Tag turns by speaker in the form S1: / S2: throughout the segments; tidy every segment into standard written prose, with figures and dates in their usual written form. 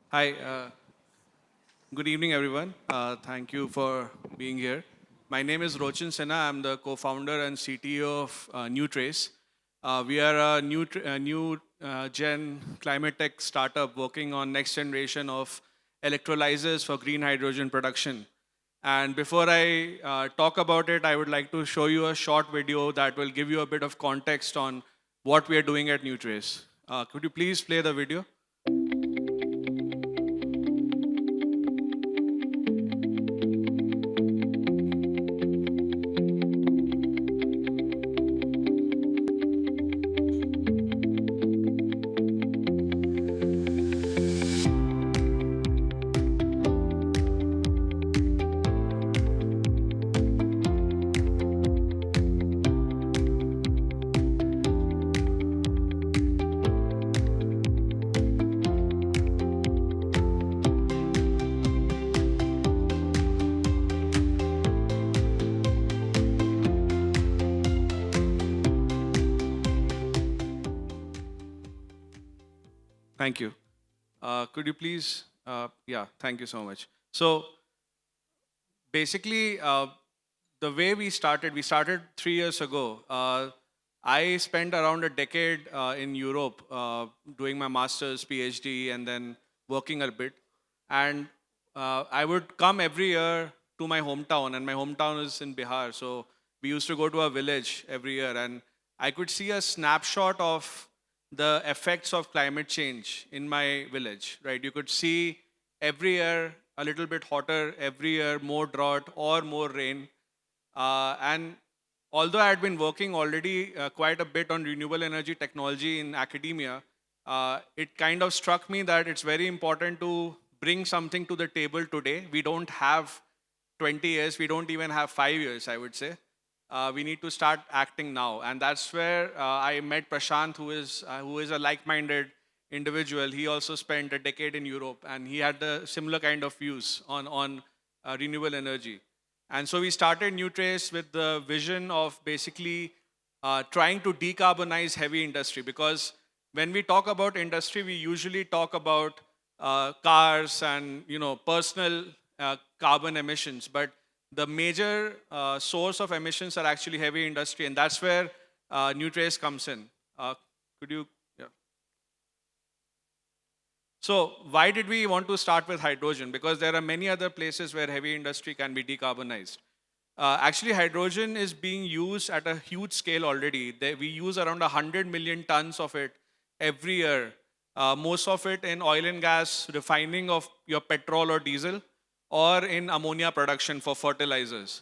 S1: Hi, good evening, everyone. Thank you for being here. My name is Rochan Sinha. I'm the co-founder and CTO of NewTrace. We are a new gen climate tech startup working on next generation of electrolyzers for green hydrogen production. And before I talk about it, I would like to show you a short video that will give you a bit of context on what we are doing at NewTrace. Could you please play the video? Thank you. Could you please? Yeah, thank you so much. So basically, the way we started 3 years ago. I spent around a decade in Europe doing my master's, PhD, and then working a bit. And I would come every year to my hometown, and my hometown is in Bihar. So we used to go to a village every year, and I could see a snapshot of the effects of climate change in my village. Right, you could see every year a little bit hotter, every year more drought or more rain. And although I had been working already quite a bit on renewable energy technology in academia, it kind of struck me that it's very important to bring something to the table today. We don't have 20 years, we don't even have 5 years, I would say. We need to start acting now. And that's where I met Prashant, who is a like-minded individual. He also spent a decade in Europe, and he had the similar kind of views on renewable energy. And so we started NewTrace with the vision of basically trying to decarbonize heavy industry, because when we talk about industry, we usually talk about cars and personal carbon emissions, but the major source of emissions are actually heavy industry, and that's where NewTrace comes in. Could you? Yeah. So why did we want to start with hydrogen? Because there are many other places where heavy industry can be decarbonized. Actually, hydrogen is being used at a huge scale already. We use around 100 million tons of it every year. Most of it in oil and gas refining of your petrol or diesel, or in ammonia production for fertilizers.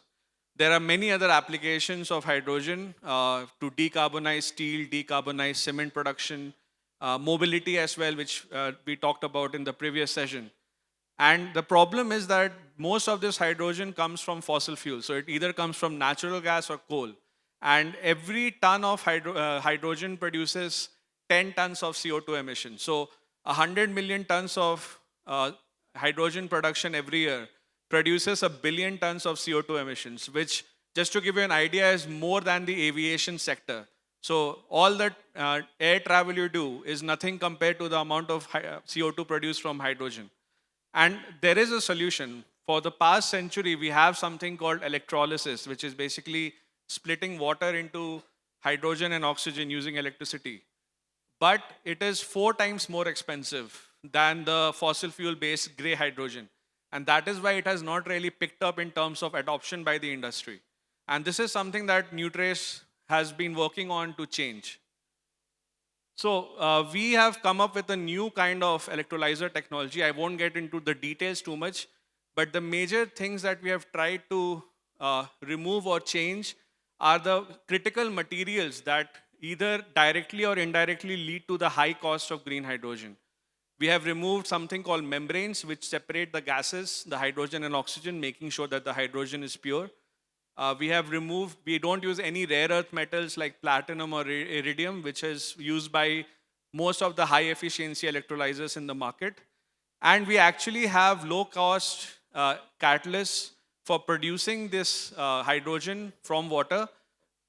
S1: There are many other applications of hydrogen to decarbonize steel, decarbonize cement production, mobility as well, which we talked about in the previous session. And the problem is that most of this hydrogen comes from fossil fuels. So it either comes from natural gas or coal. And every ton of hydrogen produces 10 tons of CO2 emissions. So 100 million tons of hydrogen production every year produces a billion tons of CO2 emissions, which, just to give you an idea, is more than the aviation sector. So all that air travel you do is nothing compared to the amount of CO2 produced from hydrogen. And there is a solution. For the past century, we have something called electrolysis, which is basically splitting water into hydrogen and oxygen using electricity. But it is 4 times more expensive than the fossil fuel based gray hydrogen. And that is why it has not really picked up in terms of adoption by the industry. And this is something that NewTrace has been working on to change. So we have come up with a new kind of electrolyzer technology. I won't get into the details too much, but the major things that we have tried to remove or change are the critical materials that either directly or indirectly lead to the high cost of green hydrogen. We have removed something called membranes, which separate the gases, the hydrogen and oxygen, making sure that the hydrogen is pure. We don't use any rare earth metals like platinum or iridium, which is used by most of the high efficiency electrolyzers in the market. And we actually have low cost catalysts for producing this hydrogen from water,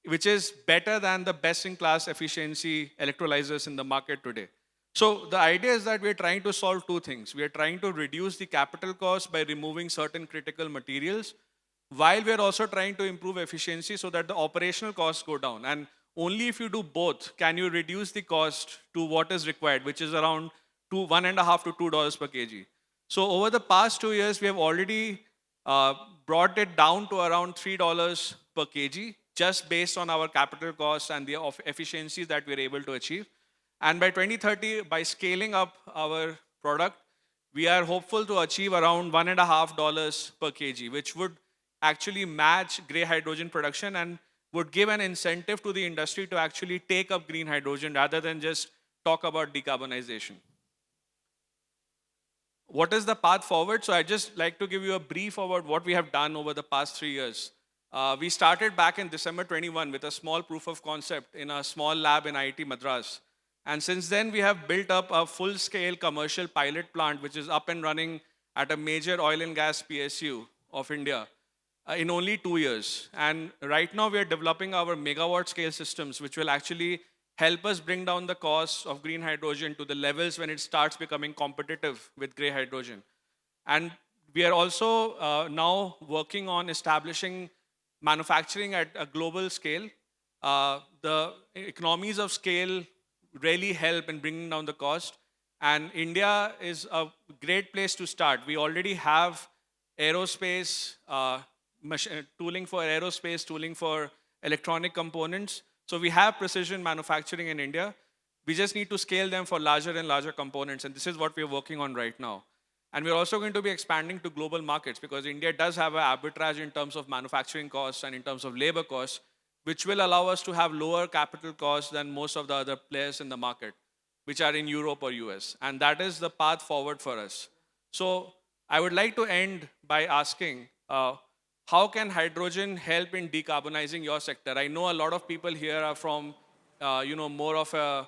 S1: which is better than the best in class efficiency electrolyzers in the market today. So the idea is that we're trying to solve two things. We are trying to reduce the capital cost by removing certain critical materials, while we're also trying to improve efficiency so that the operational costs go down. And only if you do both can you reduce the cost to what is required, which is around $1.5 to $2 per kg. So over the past 2 years, we have already brought it down to around $3 per kg, just based on our capital costs and the efficiencies that we're able to achieve. And by 2030, by scaling up our product, we are hopeful to achieve around $1.5 per kg, which would actually match gray hydrogen production and would give an incentive to the industry to actually take up green hydrogen rather than just talk about decarbonization. What is the path forward? So I just like to give you a brief about what we have done over the past 3 years. We started back in December 21 with a small proof of concept in a small lab in IIT Madras. And since then, we have built up a full-scale commercial pilot plant, which is up and running at a major oil and gas PSU of India in only 2 years. And right now, we are developing our megawatt scale systems, which will actually help us bring down the cost of green hydrogen to the levels when it starts becoming competitive with gray hydrogen. And we are also now working on establishing manufacturing at a global scale. The economies of scale really help in bringing down the cost. And India is a great place to start. We already have aerospace, tooling for aerospace, tooling for electronic components. So we have precision manufacturing in India. We just need to scale them for larger and larger components. And this is what we're working on right now. And we're also going to be expanding to global markets because India does have an arbitrage in terms of manufacturing costs and in terms of labor costs, which will allow us to have lower capital costs than most of the other players in the market, which are in Europe or US. And that is the path forward for us. So I would like to end by asking, how can hydrogen help in decarbonizing your sector? I know a lot of people here are from, more of a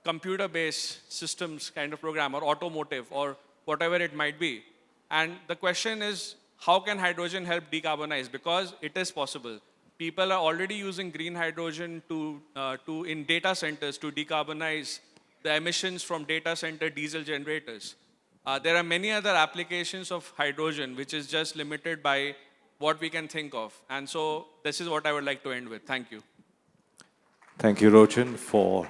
S1: computer-based systems kind of program or automotive or whatever it might be. And the question is, how can hydrogen help decarbonize? Because it is possible. People are already using green hydrogen in data centers to decarbonize the emissions from data center diesel generators. There are many other applications of hydrogen, which is just limited by what we can think of. And so this is what I would like to end with. Thank you.
S2: Thank you, Rochan, for